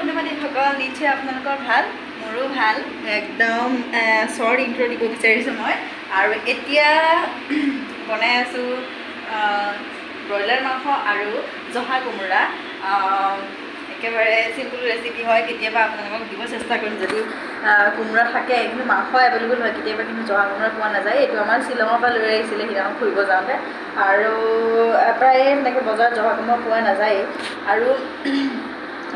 বন্ধু-বান্ধৱীসকল নিশ্চয় আপোনালোকৰ ভাল মোৰো ভাল একদম শ্বৰ্ট ইন্ট্ৰ দিব বিচাৰিছোঁ মই আৰু এতিয়া বনাই আছোঁ ব্ৰইলাৰ মাংস আৰু জহা কোমোৰা একেবাৰে চিম্পল ৰেচিপি হয় কেতিয়াবা আপোনালোকক দিব চেষ্টা কৰিম যদি কোমোৰা থাকে কিন্তু মাংস এভেইলেবল হয় কেতিয়াবা কিন্তু জহা কোমোৰা পোৱা নাযায় এইটো আমাৰ শ্বিলঙৰ পৰা লৈ আহিছিলে সিদিনাখন ফুৰিব যাওঁতে আৰু প্ৰায়ে এনেকৈ বজাৰত জহা কোমোৰা পোৱা নাযায় আৰু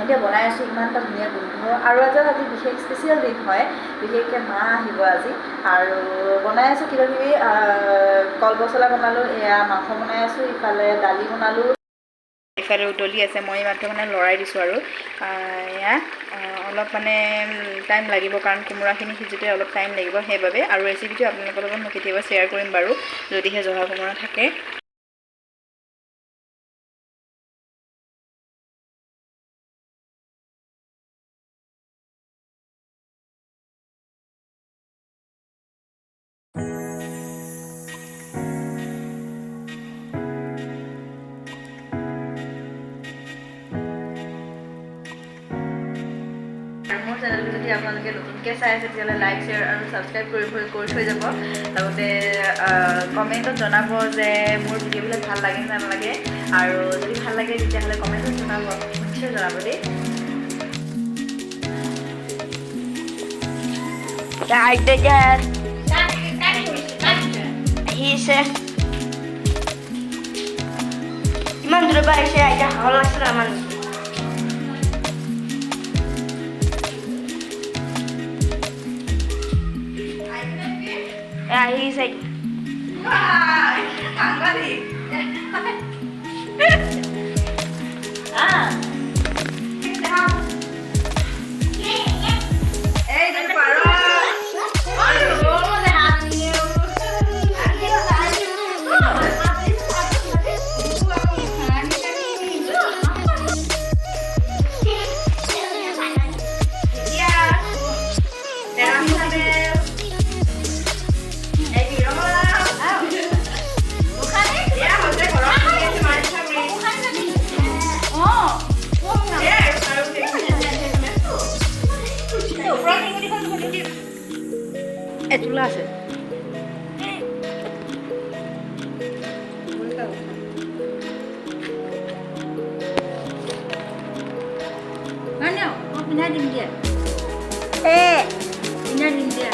এতিয়া বনাই আছোঁ ইমান এটা ধুনীয়া গোন্ধ আৰু এটা আজি বিশেষ স্পেচিয়েল দিন হয় বিশেষকৈ মা আহিব আজি আৰু বনাই আছোঁ কিবাকিবি কল পচলা বনালোঁ এয়া মাংস বনাই আছোঁ ইফালে দালি বনালোঁ ইফালে উতলি আছে মই মাত্ৰ মানে লৰাই দিছোঁ আৰু এয়া অলপ মানে টাইম লাগিব কাৰণ কোমোৰাখিনি সিজোতে অলপ টাইম লাগিব সেইবাবে আৰু ৰেচিপিটো আপোনালোকৰ লগত মই কেতিয়াবা শ্বেয়াৰ কৰিম বাৰু যদিহে জহা কোমোৰা থাকে মোৰ চেনেলটো যদি আপোনালোকে নতুনকৈ চাই আছে তেতিয়াহ'লে লাইক শ্বেয়াৰ আৰু ছাবস্ক্ৰাইব কৰি থৈ যাব লগতে কমেণ্টত জনাব যে মোৰ ভিডিঅ'বিলাক ভাল লাগে নে নালাগে আৰু যদি ভাল লাগে তেতিয়াহ'লে কমেণ্টত জনাব নিশ্চয় জনাব দেই আহিছে ইমান দূৰৰ পৰা আহিছে আইতা ভাল লাগছে আমাৰ আহিছে এটুলা আছে পিন্ধাই দিম দিয়া পিন্ধাই দিম দিয়া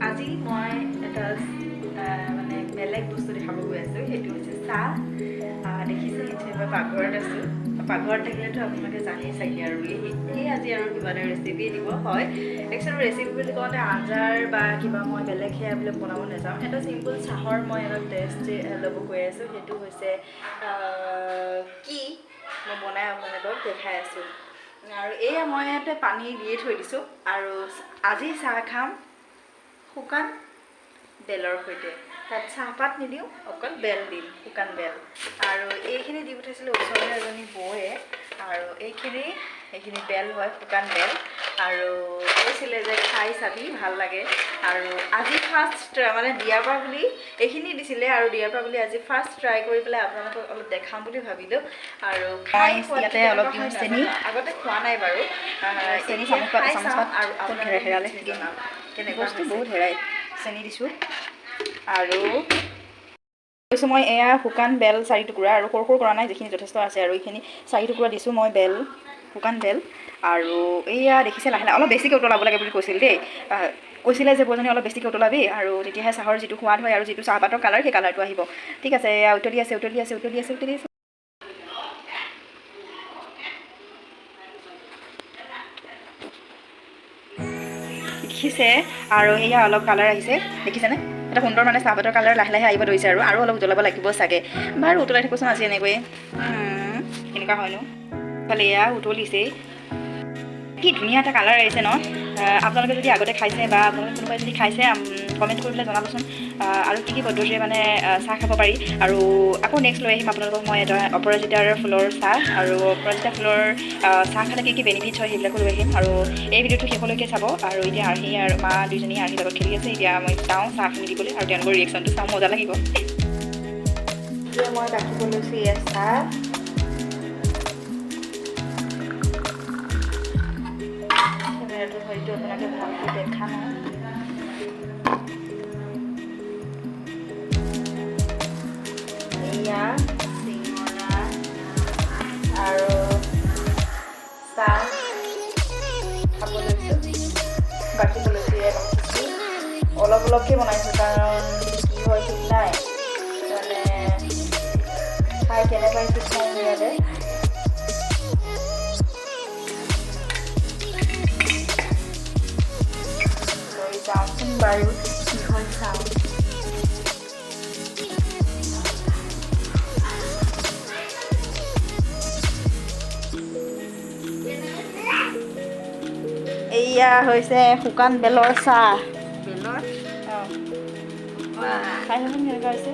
আজি মই এটা মানে বেলেগ বস্তু দেখাব গৈ আছোঁ সেইটো হৈছে চাহ দেখিছে নিশ্চয় মই পাকঘৰত আছোঁ পাকঘৰত থাকিলেতো আপোনালোকে জানেই চাগে আৰু এই আজি আৰু কিবা এটা ৰেচিপি দিব হয় একচুৱেলি ৰেচিপি বুলি কওঁতে আঞ্জাৰ বা কিবা মই বেলেগ সেয়াবিলাক বনাব নাযাওঁ এটা চিম্পল চাহৰ মই এটা টেষ্ট ল'ব গৈ আছোঁ সেইটো হৈছে কি মই বনাই আপোনালোকক দেখাই আছোঁ আৰু এয়া মই ইয়াতে পানী দিয়ে থৈ দিছোঁ আৰু আজি চাহ খাম শুকান বেলৰ সৈতে তাত চাহপাত নিদিওঁ অকল বেল দিম শুকান বেল আৰু এইখিনি দি পঠাইছিলোঁ ওচৰৰে এজনী বৌয়ে আৰু এইখিনি বেল হয় শুকান বেল আৰু কৈছিলে যে খাই চাবি ভাল লাগে আৰু আজি ফাৰ্ষ্ট মানে দিয়াৰ পৰা বুলি এইখিনি দিছিলে আৰু দিয়াৰ পৰা বুলি আজি ফাৰ্ষ্ট ট্ৰাই কৰি পেলাই আপোনালোকক অলপ দেখাম বুলি ভাবিলোঁ আৰু খাই ইয়াতে অলপ দিওঁ চেনি আগতে খোৱা নাই বাৰু চেনি চামুচপাত আৰু হেৰালে কেনেকুৱা বস্তু বহুত হেৰাই চেনি দিছোঁ আৰু কৈছোঁ মই এয়া শুকান বেল 4 টুকুৰা আৰু সৰু সৰু কৰা নাই যিখিনি যথেষ্ট আছে আৰু এইখিনি 4 টুকুৰা দিছোঁ মই বেল শুকান বেল আৰু এয়া দেখিছে লাহে লাহে অলপ বেছিকৈ উতলাব লাগে বুলি কৈছিল দেই কৈছিলে যে বৌজনী অলপ বেছিকৈ উতলাবি আৰু তেতিয়াহে চাহৰ যিটো সোৱাদ হয় আৰু যিটো চাহপাতৰ কালাৰ সেই কালাৰটো আহিব ঠিক আছে উতলি আছে দেখিছে আৰু সেয়া অলপ কালাৰ আহিছে দেখিছেনে এটা সুন্দৰ মানে চাহপাতৰ কালাৰ লাহে লাহে আহিব ধৰিছে আৰু অলপ উতলাব লাগিব চাগে বাৰু উতলাই থাকোঁচোন আজি এনেকৈ কেনেকুৱা হয়নো ইফালে এয়া উতলিছেই কি ধুনীয়া এটা কালাৰ আহিছে ন আপোনালোকে যদি আগতে খাইছে বা আপোনালোকে কোনোবাই যদি খাইছে কমেণ্ট কৰি পেলাই জনাবচোন আৰু কি পদ্ধতিৰে মানে চাহ খাব পাৰি আৰু আকৌ নেক্সট লৈ আহিম আপোনালোকক মই এটা অপৰাজিতাৰ ফুলৰ চাহ আৰু অপৰাজিতা ফুলৰ চাহ খালে কি বেনিফিটছ হয় সেইবিলাকো লৈ আহিম আৰু এই ভিডিঅ'টো শেষলৈকে চাব আৰু এতিয়া আৰ্হি আৰু মা দুইজনী আৰ্হিৰ লগত খেলি আছে এতিয়া মই চাওঁ চাহখিনি দিবলৈ আৰু তেওঁলোকৰ ৰিয়েকশ্যনটো চাওঁ মজা লাগিব এতিয়া মই ৰাখিব লৈছোঁ এয়া চাহ হয়তো আপোনালোকে ভালকৈ দেখা নাই এয়া চিঙৰা আৰু চাহ খাব লৈছোঁ বাকিব লৈছোঁ এয়া অলপ অলপকৈ বনাইছোঁ কাৰণ কি হয় ঠিক নাই মানে খাই কেনেকৈ ঠিক নাই ইয়াতে চাওঁচোন বাৰু কি হয় চাওঁ এয়া হৈছে শুকান বেলৰ চাহ বেলৰ অঁ খাই চাচোন কেনেকুৱা হৈছে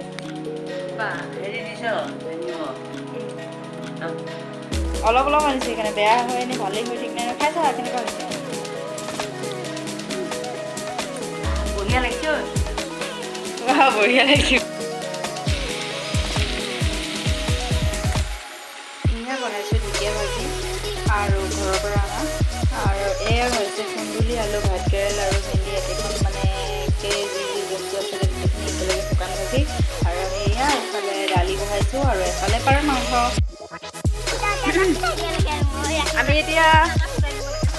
অলপ অলপ আনিছে সেইকাৰণে বেয়া হয় নে ভালেই হৈ ঠিক নাই খাই চা কেনেকুৱা হৈছে বঢ়িয়া লাগিছে বঢ়িয়া লাগিছে এয়া বনাইছোঁ ঢেকীয়া ভাজি আৰু ঘৰৰ পৰা অনা আৰু এয়া হৈছে কুন্দুলি আলু ভাতকেৰেল আৰু ভেন্দি একেখন মানে যি বস্তু আছিলে গোটেইখিনি একেলগে শুকান ভাজি আৰু এয়া এফালে দালি বহাইছোঁ আৰু এফালে পাৰ মাংস আমি এতিয়া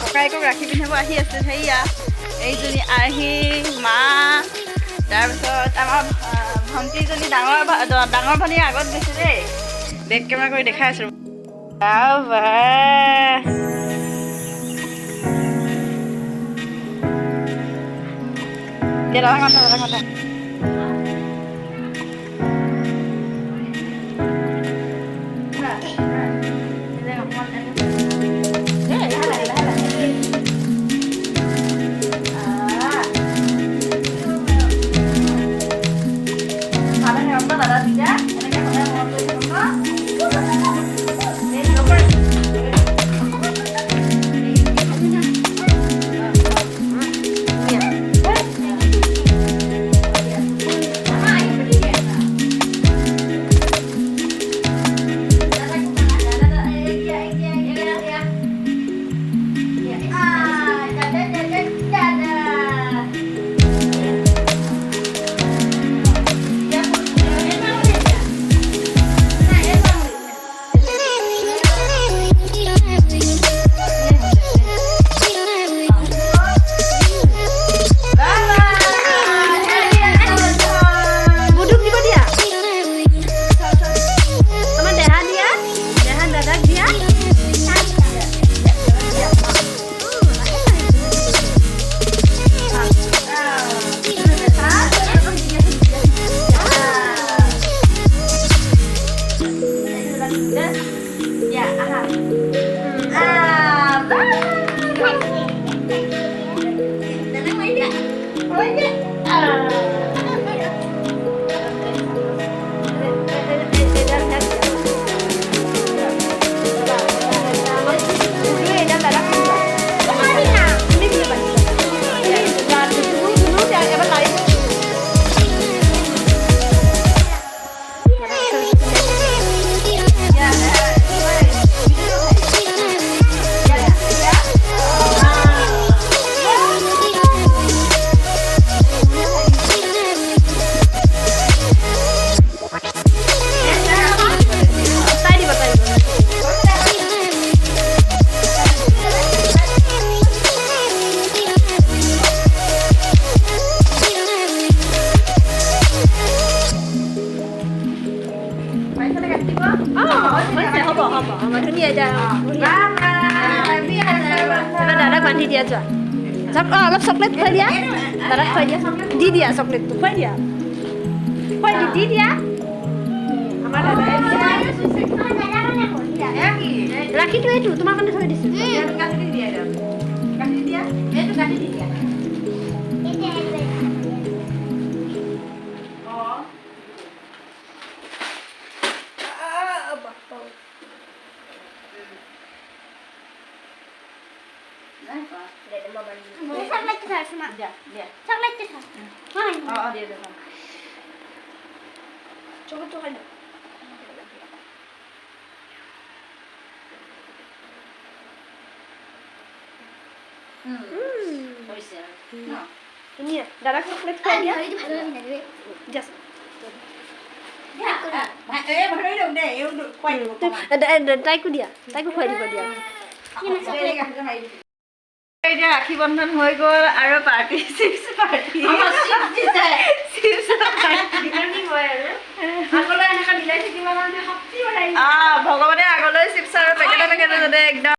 ককায়েকক ৰাখি পিন্ধাব আহি আছোঁ সেয়া এইজনী আৰ্হি মা তাৰপিছত আমাৰ ভণ্টিজনী ডাঙৰ ভনীৰ আগত গৈছে দেই বেক কেমেৰা কৰি দেখাই আছোঁ এতিয়া দাদা ঘণ্টা ধুনীয়া এতিয়া দাদাক বান্ধি দিয়া যোৱা অলপ চকলেট খুৱাই দিয়া দাদাক খুৱাই দিয়া দি দিয়া চকলেটটো খুৱাই দিয়া দি দিয়া আমাৰ দাদাই ৰাখিটো এইটো তোমাৰ কাৰণে থৈ দিছোঁ দাদাক চকলেট খুৱাই দিয়া তাইকো দিয়া তাইকো খুৱাই দিব দিয়া এতিয়া ৰাখী বন্ধন হৈ গ'ল আৰু পাৰ্টি চিপছ পাৰ্টি ভগৱানে আগলৈ চিপছ আৰু পেকেটে যাতে একদম